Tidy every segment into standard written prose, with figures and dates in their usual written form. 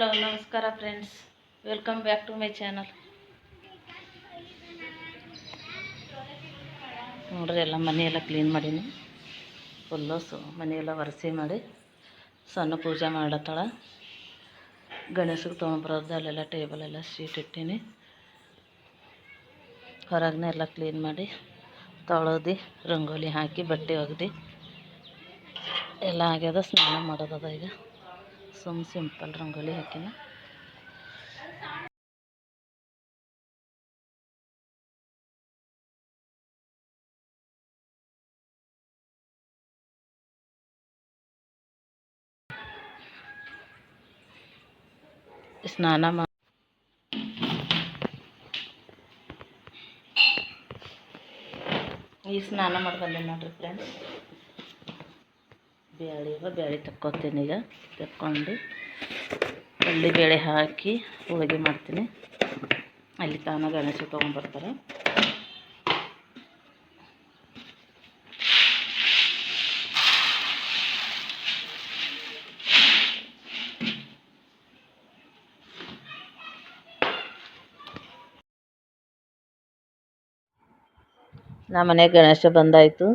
Hello ನಮಸ್ಕಾರ friends, welcome back to my channel. ನೋಡ್ರಿ, ಎಲ್ಲ ಮನೆಯೆಲ್ಲ ಕ್ಲೀನ್ ಮಾಡೀನಿ. ಫುಲ್ಲು ಮನೆಯೆಲ್ಲ ಒರೆಸಿ ಮಾಡಿ ಸಣ್ಣ ಪೂಜೆ ಮಾಡ್ಲತ್ತಾಳ. ಗಣೇಶಗೆ ತೊಗೊಂಬರೋದು ಅಲ್ಲೆಲ್ಲ ಟೇಬಲ್ ಎಲ್ಲ ಶೀಟ್ ಇಟ್ಟೀನಿ. ಹೊರಗನೆ ಎಲ್ಲ ಕ್ಲೀನ್ ಮಾಡಿ ತೊಳೆದು ರಂಗೋಲಿ ಹಾಕಿ ಬಟ್ಟೆ ಒಗ್ದು ಎಲ್ಲ ಆಗ್ಯದ. ಸ್ನಾನ ಮಾಡೋದದ ಈಗ. ಸಿಂಪಲ್ ರಂಗೋಲಿ ಹಾಕಿನ. ಸ್ನಾನ ಮಾಡಿ ಬಂದೆ ನೋಡ್ರಿ ಫ್ರೆಂಡ್ಸ್. ಬೇಳೆ ತಕ್ಕೊತೀನಿ. ಈಗ ತಕ್ಕೊಂಡು ಕಡ್ಲಿ ಬೇಳೆ ಹಾಕಿ ಹೋಳಿಗೆ ಮಾಡ್ತೀನಿ. ಅಲ್ಲಿ ತಾನ ಗಣೇಶ ತೊಗೊಂಡ್ಬರ್ತಾರೆ. ನಮ್ಮ ಮನೆಗೆ ಗಣೇಶ ಬಂದಾಯಿತು.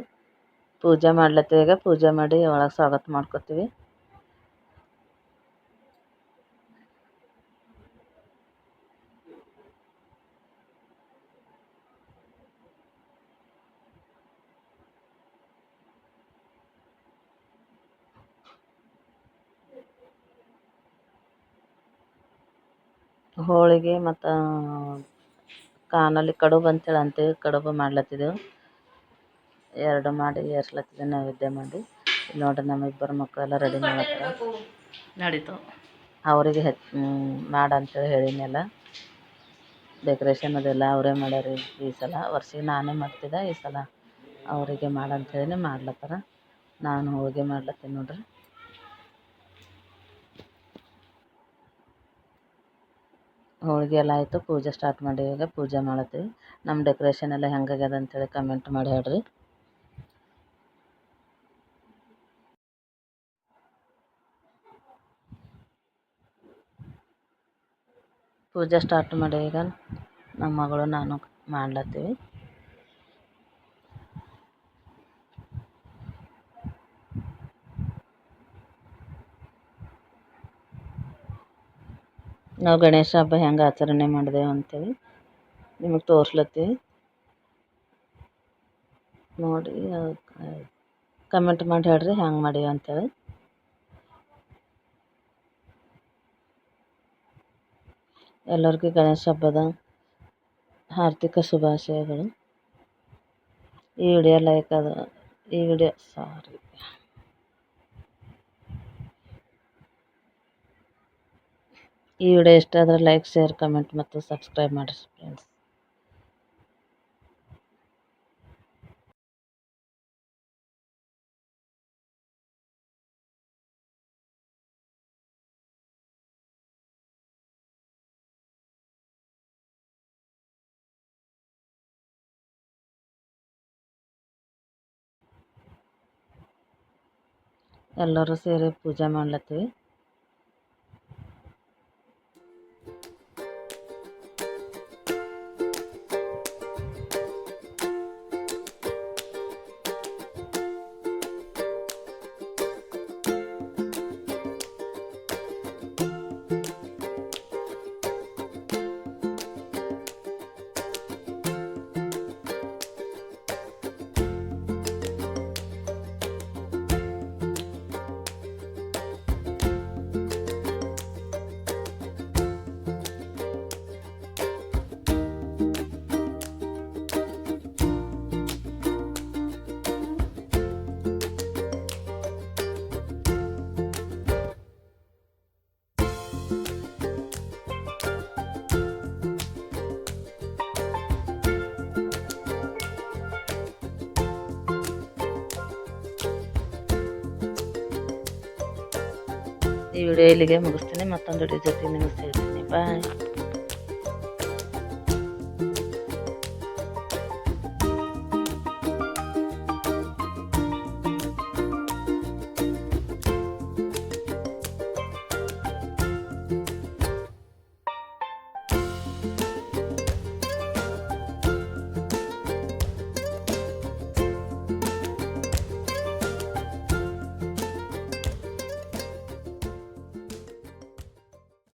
ಪೂಜೆ ಮಾಡ್ಲತ್ತೀವಿ. ಈಗ ಪೂಜೆ ಮಾಡಿ ಒಳಗೆ ಸ್ವಾಗತ ಮಾಡ್ಕೊತೀವಿ. ಹೋಳಿಗೆ ಮತ್ತು ಕಾನಲ್ಲಿ ಕಡುಬು ಅಂತೇಳಿ ಅಂತೀವಿ. ಕಡುಬು ಮಾಡ್ಲತ್ತಿದ್ದೆವು. 2 ಮಾಡಿ ಏರ್ಸ್ಲತ್ತಿದ್ದೆ ನೈವೇದ್ಯ ಮಾಡಿ. ನೋಡ್ರಿ, ನಮ್ಮಿಬ್ಬರು ಮಕ್ಕಳೆಲ್ಲ ರೆಡಿ ಮಾಡ್ತಾರೆ. ನಡೀತು. ಅವರಿಗೆ ಮಾಡಂತೇಳಿ ಹೇಳಿನೆಲ್ಲ. ಡೆಕೋರೇಷನ್ ಅದೆಲ್ಲ ಅವರೇ ಮಾಡ್ಯಾರ ಈ ಸಲ. ವರ್ಷಿಗೆ ನಾನೇ ಮಾಡ್ತಿದ್ದೆ, ಈ ಸಲ ಅವರಿಗೆ ಮಾಡಂತೇಳಿ ಮಾಡ್ಲತ್ತಾರ. ನಾನು ಹೋಳಿಗೆ ಮಾಡ್ಲತ್ತೀನಿ ನೋಡ್ರಿ. ಹೋಳಿಗೆ ಎಲ್ಲ ಆಯಿತು. ಪೂಜೆ ಸ್ಟಾರ್ಟ್ ಮಾಡಿ ಈಗ ಪೂಜೆ ಮಾಡತ್ತೀವಿ. ನಮ್ಮ ಡೆಕೋರೇಷನ್ ಎಲ್ಲ ಹೆಂಗಾಗ್ಯದ ಅಂತೇಳಿ ಕಮೆಂಟ್ ಮಾಡಿ ಹೇಳ್ರಿ. ಪೂಜೆ ಸ್ಟಾರ್ಟ್ ಮಾಡಿ ಈಗ ನಮ್ಮ ಮಗಳು ನಾನು ಮಾಡ್ಲತ್ತೀವಿ. ನಾವು ಗಣೇಶ ಹಬ್ಬ ಹೆಂಗೆ ಆಚರಣೆ ಮಾಡಿದೆವು ಅಂತೇಳಿ ನಿಮಗೆ ತೋರಿಸ್ಲತ್ತೀವಿ. ನೋಡಿ ಕಮೆಂಟ್ ಮಾಡಿ ಹೇಳ್ರಿ ಹೆಂಗೆ ಮಾಡೀವಿ ಅಂತೇಳಿ. ಎಲ್ಲರಿಗೂ ಗಣೇಶ ಹಬ್ಬದ ಹಾರ್ದಿಕ ಶುಭಾಶಯಗಳು. ಈ ವಿಡಿಯೋ ಇಷ್ಟ ಆದರೆ ಲೈಕ್, ಶೇರ್, ಕಮೆಂಟ್ ಮತ್ತು ಸಬ್ಸ್ಕ್ರೈಬ್ ಮಾಡಿರಿ ಫ್ರೆಂಡ್ಸ್. ಎಲ್ಲರೂ ಸೇರಿ ಪೂಜೆ ಮಾಡ್ಲತ್ತೀವಿ. ಈ ವಿಡಿಯೋ ಇಲ್ಲಿಗೆ ಮುಗಿಸ್ತೀನಿ. ಮತ್ತೊಂದು ವಿಡಿಯೋ ಜೊತೆ ನಿಮಗೆ ಸಿಗ್ತೀನಿ. ಬಾಯ್.